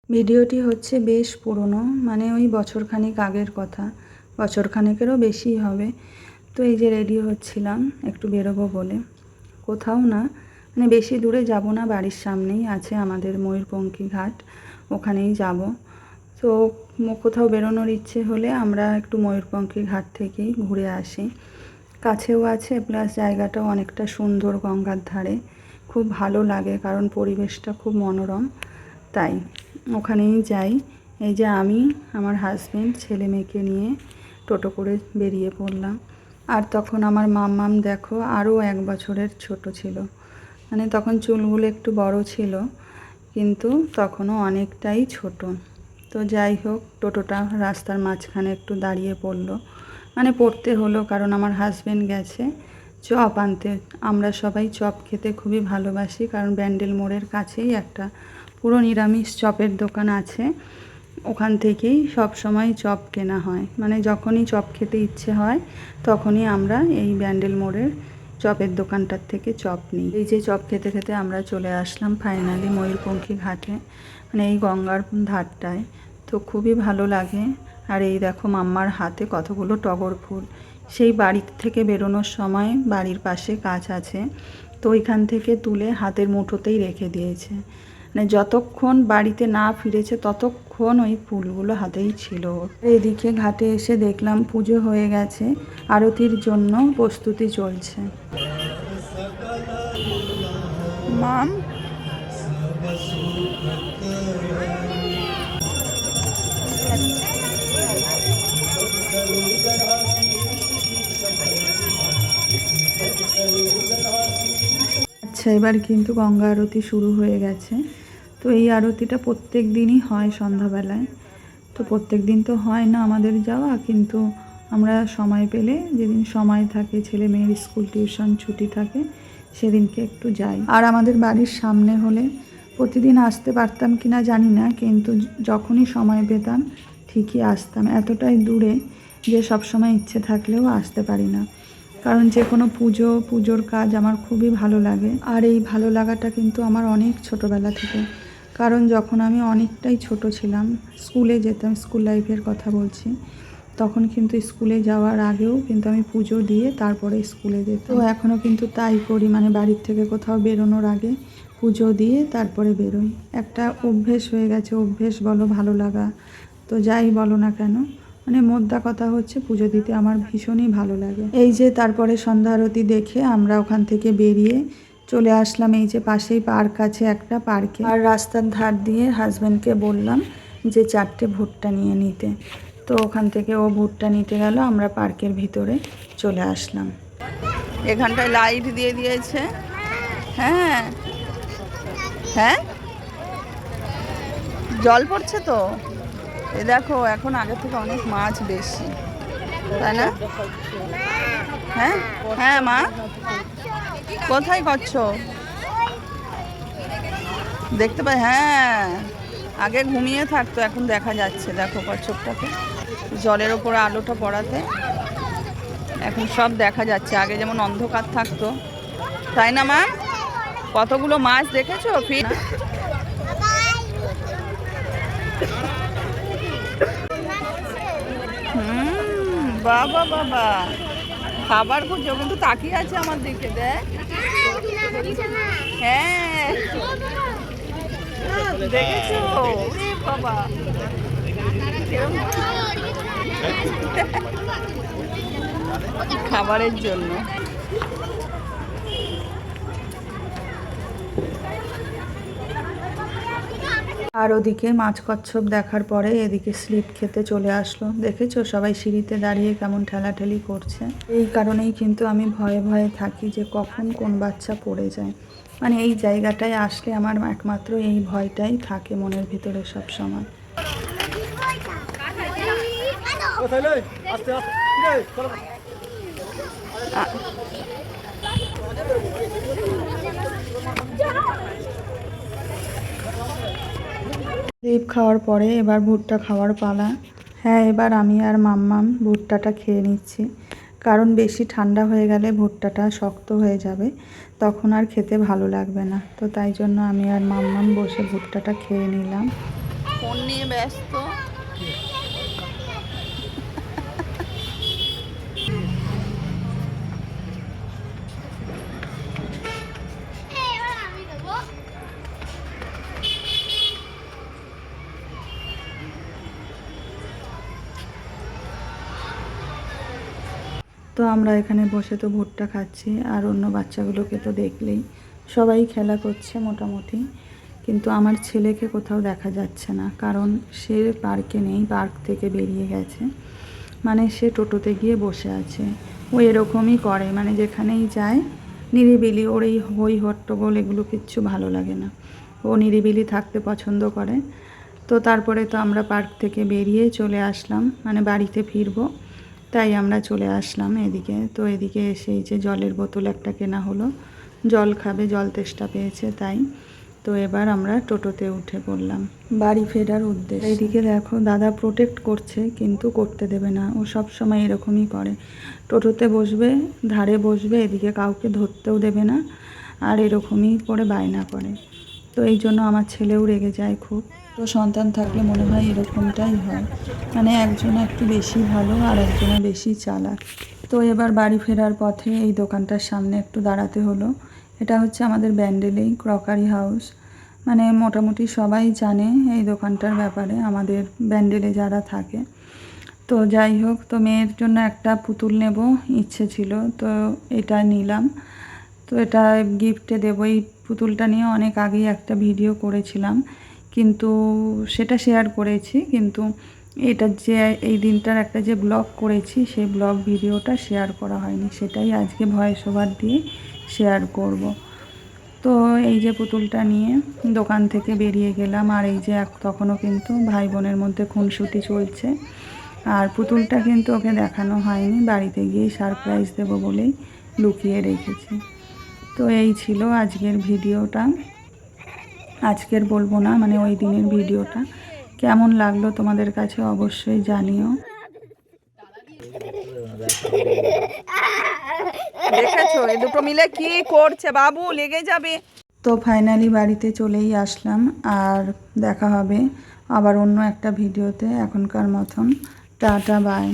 ভিডিওটি হচ্ছে বেশ পুরনো, মানে ওই বছরখানেক আগের কথা, বছরখানেকেরও বেশি হবে। তো এই যে রেডি হচ্ছিলাম একটু বেরোবো বলে, কোথাও না, মানে বেশি দূরে যাব না, বাড়ির সামনেই আছে আমাদের ময়ূরপঙ্খী ঘাট, ওখানেই যাব। তো কোথাও বেরোনোর ইচ্ছে হলে আমরা একটু ময়ূরপঙ্খী ঘাট থেকেই ঘুরে আসি, কাছেও আছে প্লাস জায়গাটাও অনেকটা সুন্দর, গঙ্গার ধারে খুব ভালো লাগে কারণ পরিবেশটা খুব মনোরম, তাই ওখানেই যাই। এই যে আমি, আমার হাজব্যান্ড, ছেলে মেয়েকে নিয়ে টোটো করে বেরিয়ে পড়লাম। আর তখন আমার মাম্মাম দেখো আরও 1 বছরের ছোট ছিল, মানে তখন চুলগুলো একটু বড় ছিল কিন্তু তখনও অনেকটাই ছোট। তো যাই হোক, টোটোটা রাস্তার মাঝখানে একটু দাঁড়িয়ে পড়লো, মানে পড়তে হলো কারণ আমার হাজব্যান্ড গেছে চপ আনতে। আমরা সবাই চপ খেতে খুবই ভালোবাসি কারণ ব্যান্ডেল মোড়ের কাছেই একটা পুরো নিরামিষ চপের দোকান আছে, ওখান থেকেই সব সময় চপ কেনা হয়, মানে যখনই চপ খেতে ইচ্ছে হয় তখনই আমরা এই ব্যান্ডেল মোড়ের চপের দোকানটার থেকে চপ নিই। এই যে চপ খেতে খেতে আমরা চলে আসলাম ফাইনালি ময়ূরপঙ্খী ঘাটে, মানে এই গঙ্গার ধারটায়। তো খুবই ভালো লাগে। আর এই দেখো মাম্মার হাতে কতগুলো টগর ফুল, সেই বাড়ি থেকে বেরোনোর সময় বাড়ির পাশে গাছ আছে, তো ওইখান থেকে তুলে হাতের মুঠোতেই রেখে দিয়েছে, মানে যতক্ষণ বাড়িতে না ফিরেছে ততক্ষণ ওই ফুলগুলো হাতেই ছিল। এদিকে ঘাটে এসে দেখলাম পুজো হয়ে গেছে, আরতির জন্য প্রস্তুতি চলছে। মাম আচ্ছা, এবার কিন্তু গঙ্গা আরতি শুরু হয়ে গেছে। তো এই আরতিটা প্রত্যেক দিনই হয় সন্ধ্যাবেলায়। তো প্রত্যেক দিন তো হয় না আমাদের যাওয়া, কিন্তু আমরা সময় পেলে, যেদিন সময় থাকে, ছেলে মেয়ের স্কুল টিউশন ছুটি থাকে, সেদিনকে একটু যাই। আর আমাদের বাড়ির সামনে হলে প্রতিদিন আসতে পারতাম কি না জানি না, কিন্তু যখনই সময় পেতাম ঠিকই আসতাম। এতটাই দূরে যে সব সময় ইচ্ছে থাকলেও আসতে পারি না, কারণ যে কোনো পুজোর কাজ আমার খুবই ভালো লাগে। আর এই ভালো লাগাটা কিন্তু আমার অনেক ছোটোবেলা থেকে, কারণ যখন আমি অনেকটাই ছোট ছিলাম, স্কুলে যেতাম, স্কুল লাইফের কথা বলছি, তখন কিন্তু স্কুলে যাওয়ার আগেও কিন্তু আমি পুজো দিয়ে তারপরে স্কুলে যেতাম। তো এখনও কিন্তু তাই করি, মানে বাড়ির থেকে কোথাও বেরোনোর আগে পুজো দিয়ে তারপরে বেরোই। একটা অভ্যেস হয়ে গেছে, অভ্যেস বলো ভালো লাগা, তো যাই বলো না কেন, মানে মোদ্দা কথা হচ্ছে পুজো দিতে আমার ভীষণই ভালো লাগে। এই যে তারপরে সন্ধ্যা আরতি দেখে আমরা ওখান থেকে বেরিয়ে চলে আসলাম এই যে পাশেই পার্ক আছে একটা, পার্কে। আর রাস্তার ধার দিয়ে হাজব্যান্ডকে বললাম যে 4টে ভুট্টা নিয়ে নিতে, তো ওখান থেকে ও ভুট্টা নিতে গেল, আমরা পার্কের ভিতরে চলে আসলাম। এখানটায় লাইট দিয়ে দিয়েছে। হ্যাঁ হ্যাঁ, জল পড়ছে তো। এ দেখো এখন আগে থেকে অনেক মাছ বেশি, তাই না? হ্যাঁ হ্যাঁ মা, কোথায় করছো দেখতে পাই? হ্যাঁ, আগে ঘুমিয়ে থাকতো, এখন দেখা যাচ্ছে, দেখো কচ্ছপটাকে জলের ওপরে আলোটা পড়াতে এখন সব দেখা যাচ্ছে, আগে যেমন অন্ধকার থাকতো, তাই না মা? কতগুলো মাছ দেখেছো ফির? বাবা বাবা, খাবার খুঁজো, কিন্তু তাকিয়ে আছে আমার দিকে, দেখ। হ্যাঁ দেখেছো? ওরে বাবা, খাবারের জন্য। আর ওদিকে মাছ কচ্ছপ দেখার পরে এদিকে স্লিপ খেতে চলে আসলো। দেখেছো সবাই সিঁড়িতে দাঁড়িয়ে কেমন ঠেলাঠেলি করছে। এই কারণেই কিন্তু আমি ভয়ে ভয়ে থাকি যে কখন কোন বাচ্চা পড়ে যায়, মানে এই জায়গাটায় আসলে আমার একমাত্র এই ভয়টাই থাকে মনের ভিতরে সব সময়। স্লিপ খাওয়ার পরে এবার ভুট্টা খাওয়ার পালা। হ্যাঁ, এবার আমি আর মাম্মাম ভুট্টাটা খেয়ে নিচ্ছি, কারণ বেশি ঠান্ডা হয়ে গেলে ভুট্টাটা শক্ত হয়ে যাবে, তখন আর খেতে ভালো লাগবে না। তো তাই জন্য আমি আর মাম্মাম বসে ভুট্টাটা খেয়ে নিলাম। ফোন নিয়ে ব্যস্ত। তো আমরা এখানে বসে তো ভুট্টা খাচ্ছি, আর অন্য বাচ্চাগুলোকে তো দেখলেই সবাই খেলা করছে মোটামুটি, কিন্তু আমার ছেলেকে কোথাও দেখা যাচ্ছে না, কারণ সে পার্কে নেই, পার্ক থেকে বেরিয়ে গেছে। মানে সে টোটোতে গিয়ে বসে আছে। ও এরকমই করে, মানে যেখানেই যায় নিরিবিলি, ওর এই হই হট্টগোল এগুলো কিচ্ছু ভালো লাগে না, ও নিরিবিলি থাকতে পছন্দ করে। তো তারপরে তো আমরা পার্ক থেকে বেরিয়ে চলে আসলাম, মানে বাড়িতে ফিরবো, তাই আমরা চলে আসলাম এদিকে। তো এদিকে এসে এই যে জলের বোতল একটা কেনা হলো, জল খাবে, জল তেষ্টা পেয়েছে তাই। তো এবার আমরা টোটোতে উঠে পড়লাম বাড়ি ফেরার উদ্দেশ্যে। এইদিকে দেখো দাদা প্রোটেক্ট করছে, কিন্তু করতে দেবে না, ও সব সময় এরকমই করে। টোটোতে বসবে, ধারে বসবে, এদিকে কাউকে ধরতেও দেবে না, আর এরকমই করে বায়না করে। তো এই জন্য আমার ছেলেও রেগে যায় খুব। তো সন্তান থাকলে মনে হয় এরকমটাই হয়, মানে একজনে একটু বেশি ভালো আর একজনে বেশি চালাক। তো এবার বাড়ি ফেরার পথে এই দোকানটার সামনে একটু দাঁড়াতে হলো। এটা হচ্ছে আমাদের ব্যান্ডেলেই ক্রকারি হাউস, মানে মোটামুটি সবাই জানে এই দোকানটার ব্যাপারে আমাদের ব্যান্ডেলে যারা থাকে। তো যাই হোক, তো মেয়ের জন্য একটা পুতুল নেব ইচ্ছে ছিল, তো এটা নিলাম। তো এটা গিফটে দেবো। এই পুতুলটা নিয়ে অনেক আগেই একটা ভিডিও করেছিলাম, কিন্তু সেটা শেয়ার করেছি, কিন্তু এটা যে এই দিনটার একটা যে ব্লগ করেছি সেই ব্লগ ভিডিওটা শেয়ার করা হয়নি, সেটাই আজকে ভয়েস ওভার দিয়ে শেয়ার করব। তো এই যে পুতুলটা নিয়ে দোকান থেকে বেরিয়ে গেলাম, আর এই যে তখনও কিন্তু ভাই বোনের মধ্যে খুনসুটি চলছে, আর পুতুলটা কিন্তু ওকে দেখানো হয়নি, বাড়িতে গিয়ে সারপ্রাইজ দেবো বলেই লুকিয়ে রেখেছি। তো এই ছিল আজকের ভিডিওটা, আজকের বলবো না, মানে ওই দিনের ভিডিওটা কেমন লাগলো তোমাদের কাছে অবশ্যই জানিও। দেখেছো এই দুটো মিলে কি করছে, বাবু লেগে যাবে। তো ফাইনালি বাড়িতে চলেই আসলাম, আর দেখা হবে আবার অন্য একটা ভিডিওতে। এখনকার মতন টাটা, বাই।